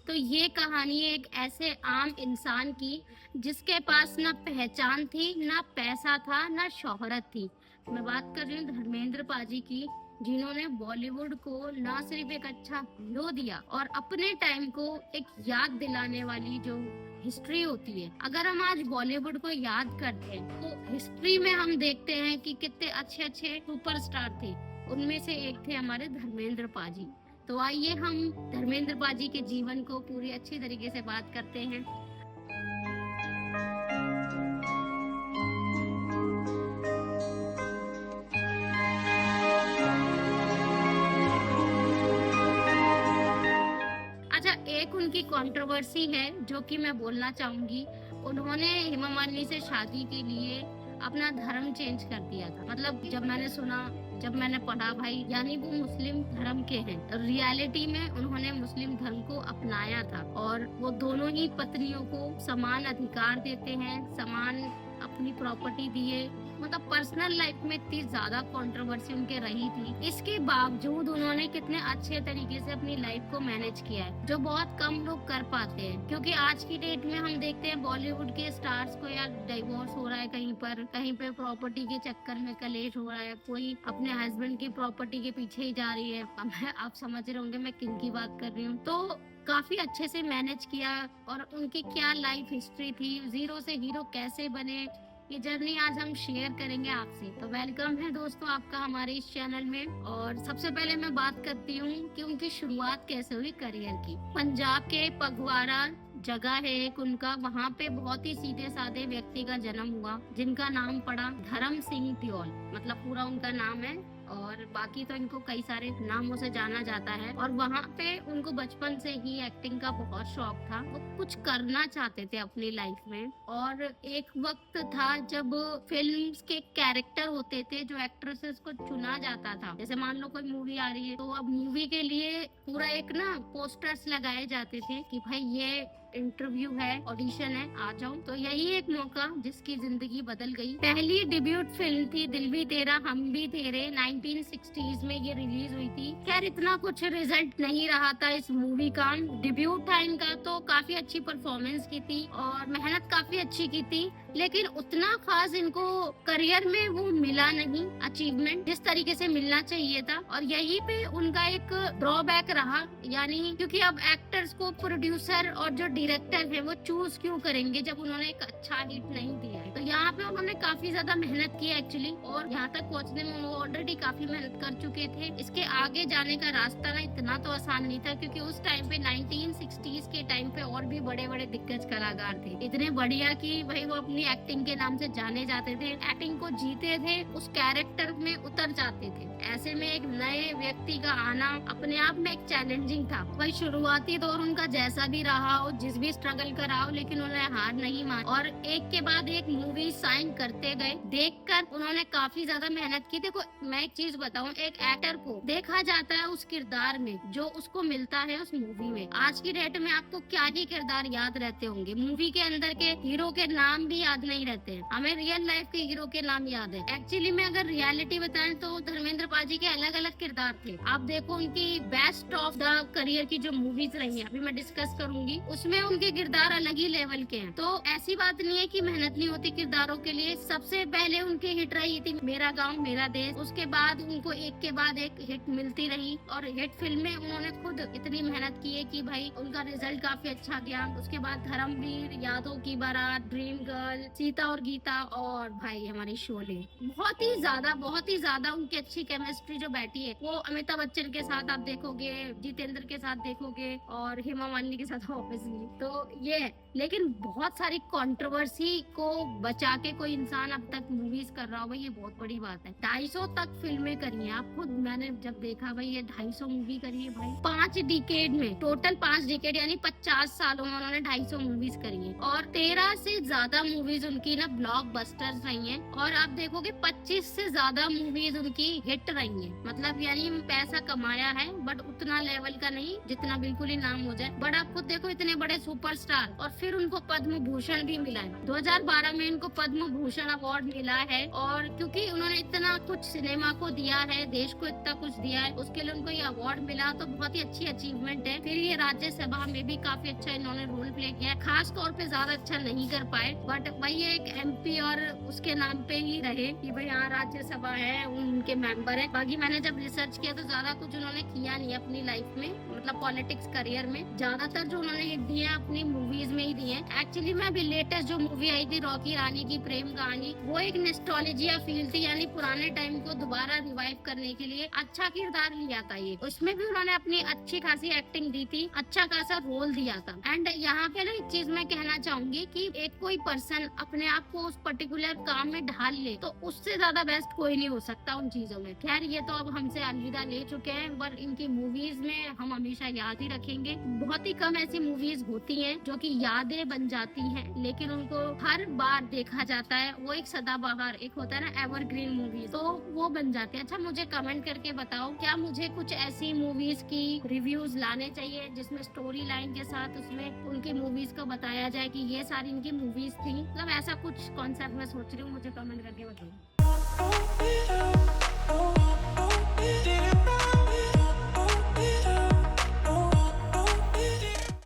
तो ये कहानी एक ऐसे आम इंसान की जिसके पास ना पहचान थी, ना पैसा था, ना शोहरत थी। मैं बात कर रही हूँ धर्मेंद्र पाजी की, जिन्होंने बॉलीवुड को ना सिर्फ एक अच्छा हीरो दिया और अपने टाइम को एक याद दिलाने वाली जो हिस्ट्री होती है। अगर हम आज बॉलीवुड को याद करते हैं तो हिस्ट्री में हम देखते हैं कि कितने अच्छे अच्छे सुपरस्टार थे। उनमें से एक थे हमारे धर्मेंद्र पाजी। तो आइए हम धर्मेंद्र पाजी के जीवन को पूरी अच्छी तरीके से बात करते हैं। अच्छा, एक उनकी कंट्रोवर्सी है जो कि मैं बोलना चाहूंगी। उन्होंने हेमा मालिनी से शादी के लिए अपना धर्म चेंज कर दिया था। मतलब जब मैंने पढ़ा भाई, यानी वो मुस्लिम धर्म के हैं। रियलिटी में उन्होंने मुस्लिम धर्म को अपनाया था और वो दोनों ही पत्नियों को समान अधिकार देते हैं, समान अपनी प्रॉपर्टी दिए। मतलब पर्सनल लाइफ में इतनी ज्यादा कंट्रोवर्सी उनके रही थी, इसके बावजूद उन्होंने कितने अच्छे तरीके से अपनी लाइफ को मैनेज किया है, जो बहुत कम लोग कर पाते हैं। क्योंकि आज की डेट में हम देखते हैं बॉलीवुड के स्टार्स को यार डिवोर्स हो रहा है, कहीं पे प्रॉपर्टी के चक्कर में कलेश हो रहा है, कोई अपने हस्बैंड की प्रॉपर्टी के पीछे ही जा रही है। आप समझ रहे होंगे मैं किन की बात कर रही हूँ। तो काफी अच्छे से मैनेज किया और उनकी क्या लाइफ हिस्ट्री थी, जीरो से हीरो कैसे बने, ये जर्नी आज हम शेयर करेंगे आपसे। तो वेलकम है दोस्तों आपका हमारे इस चैनल में। और सबसे पहले मैं बात करती हूँ कि उनकी शुरुआत कैसे हुई करियर की। पंजाब के पगवाड़ा जगह है एक उनका, वहाँ पे बहुत ही सीधे साधे व्यक्ति का जन्म हुआ जिनका नाम पड़ा धर्म सिंह दियोल। मतलब पूरा उनका नाम है और बाकी तो इनको कई सारे नामों से जाना जाता है। और वहाँ पे उनको बचपन से ही एक्टिंग का बहुत शौक था। वो कुछ करना चाहते थे अपनी लाइफ में। और एक वक्त था जब फिल्म्स के कैरेक्टर होते थे, जो एक्ट्रेसेस को चुना जाता था। जैसे मान लो कोई मूवी आ रही है तो अब मूवी के लिए पूरा एक ना पोस्टर्स लगाए जाते थे कि भाई ये इंटरव्यू है, ऑडिशन है, आ जाओ। तो यही एक मौका जिसकी जिंदगी बदल गई। पहली डेब्यूट फिल्म थी दिल भी तेरा हम भी तेरे, 1960s में ये रिलीज हुई थी। खैर इतना कुछ रिजल्ट नहीं रहा था इस मूवी का। डेब्यूट था इनका, तो काफी अच्छी परफॉर्मेंस की थी और मेहनत काफी अच्छी की थी, लेकिन उतना खास इनको करियर में वो मिला नहीं, अचीवमेंट जिस तरीके से मिलना चाहिए था। और यही पे उनका एक ड्रॉबैक रहा, यानी क्योंकि अब एक्टर्स को प्रोड्यूसर और जो डायरेक्टर है वो चूज क्यों करेंगे जब उन्होंने एक अच्छा हिट नहीं दिया है। तो यहाँ पे उन्होंने काफी ज्यादा मेहनत की एक्चुअली, और यहाँ तक पहुँचने में वो ऑलरेडी काफी मेहनत कर चुके थे। इसके आगे जाने का रास्ता ना इतना तो आसान नहीं था, क्योंकि उस टाइम पे 1960s के टाइम पे और भी बड़े बड़े दिग्गज कलाकार थे, इतने बढ़िया कि भाई वो अपनी एक्टिंग के नाम से जाने जाते थे, एक्टिंग को जीते थे, उस कैरेक्टर में उतर जाते थे। ऐसे में एक नए व्यक्ति का आना अपने आप में एक चैलेंजिंग था। भाई शुरुआती दौर उनका जैसा भी रहा हो, जिस भी स्ट्रगल का रहा हो, लेकिन उन्होंने हार नहीं मानी और एक के बाद एक मूवी साइन करते गए। देखकर उन्होंने काफी ज्यादा मेहनत की। देखो मैं एक चीज बताऊं, एक एक्टर को देखा जाता है उस किरदार में जो उसको मिलता है उस मूवी में। आज की डेट में आपको क्या ही किरदार याद रहते होंगे, मूवी के अंदर के हीरो के नाम भी याद नहीं रहते हैं, हमें रियल लाइफ के हीरो के नाम याद है। एक्चुअली में अगर रियलिटी बताएं तो धर्मेंद्र पाजी के अलग अलग किरदार थे। आप देखो उनकी बेस्ट ऑफ द करियर की जो मूवीज रही हैं, अभी मैं डिस्कस करूंगी, उसमें उनके किरदार अलग ही लेवल के हैं। तो ऐसी बात नहीं है कि मेहनत नहीं होती किरदारों के लिए। सबसे पहले उनकी हिट रही थी मेरा गांव मेरा देश, उसके बाद उनको एक के बाद एक हिट मिलती रही और हिट फिल्में उन्होंने खुद इतनी मेहनत की है कि भाई उनका रिजल्ट काफी अच्छा गया। उसके बाद धर्मवीर, यादव की बारात, ड्रीम गर्ल, सीता और गीता, और भाई हमारी शोले। बहुत ही ज्यादा उनकी अच्छी केमिस्ट्री जो बैठी है, वो अमिताभ बच्चन के साथ आप देखोगे, जितेंद्र के साथ देखोगे और हेमा मालिनी के साथ ऑब्वियसली। तो ये है, लेकिन बहुत सारी कंट्रोवर्सी को बचा के कोई इंसान अब तक मूवीज कर रहा हो, भाई ये बहुत बड़ी बात है। 250 तक फिल्में करी है। आप खुद, मैंने जब देखा भाई ये 250 मूवी करी है भाई, 5 डिकेड में, टोटल 5 डिकेड यानी 50 सालों में उन्होंने 250 मूवीज करी है और 13 से ज्यादा मूवीज उनकी ना ब्लॉकबस्टर्स रही हैं। और आप देखोगे 25 से ज्यादा मूवीज उनकी हिट रही हैं। मतलब यानी पैसा कमाया है बट उतना लेवल का नहीं जितना बिल्कुल ही नाम हो जाए। बट आप खुद देखो इतने बड़े सुपरस्टार, और फिर उनको पद्म भूषण भी मिला है। 2012 में इनको पद्म भूषण अवार्ड मिला है, और क्योंकि उन्होंने इतना कुछ सिनेमा को दिया है, देश को इतना कुछ दिया है, उसके लिए उनको ये अवार्ड मिला, तो बहुत ही अच्छी अचीवमेंट है। फिर ये राज्यसभा में भी काफी अच्छा इन्होंने रोल प्ले किया है। खास तौर पे ज्यादा अच्छा नहीं कर पाए, बट वही एक एमपी और उसके नाम पे ही रहे कि भाई यहाँ राज्यसभा है, उनके मेंबर है। बाकी मैंने जब रिसर्च किया तो ज्यादा कुछ उन्होंने किया नहीं अपनी लाइफ में, मतलब पॉलिटिक्स करियर में। ज्यादातर जो उन्होंने हिट दिए हैं अपनी मूवीज में ही दिए हैं। एक्चुअली में अभी लेटेस्ट जो मूवी आई थी रॉकी रानी की प्रेम कहानी, वो एक नॉस्टैल्जिया फील थी, यानी पुराने टाइम को दोबारा रिवाइव करने के लिए अच्छा किरदार लिया था ये। उसमें भी उन्होंने अपनी अच्छी खासी एक्टिंग दी थी, अच्छा खासा रोल दिया था। एंड यहाँ पे ना एक चीज मैं कहना चाहूंगी कि एक कोई पर्सन अपने आप को उस पर्टिकुलर काम में ढाल ले तो उससे ज्यादा बेस्ट कोई नहीं हो सकता उन चीजों में। खैर ये तो अब हमसे अलविदा ले चुके हैं, पर इनकी मूवीज में हम हमेशा याद ही रखेंगे। बहुत ही कम ऐसी मूवीज होती हैं जो कि यादें बन जाती हैं, लेकिन उनको हर बार देखा जाता है। वो एक सदाबहार, एक होता है ना एवरग्रीन मूवी, तो वो बन जाती है। अच्छा मुझे कमेंट करके बताओ, क्या मुझे कुछ ऐसी मूवीज की रिव्यूज लाने चाहिए जिसमें स्टोरी लाइन के साथ उसमें उनकी मूवीज को बताया जाए कि ये सारी इनकी मूवीज थी, मतलब ऐसा कुछ कॉन्सेप्ट मैं सोच रही हूँ, मुझे कमेंट करके बताओ।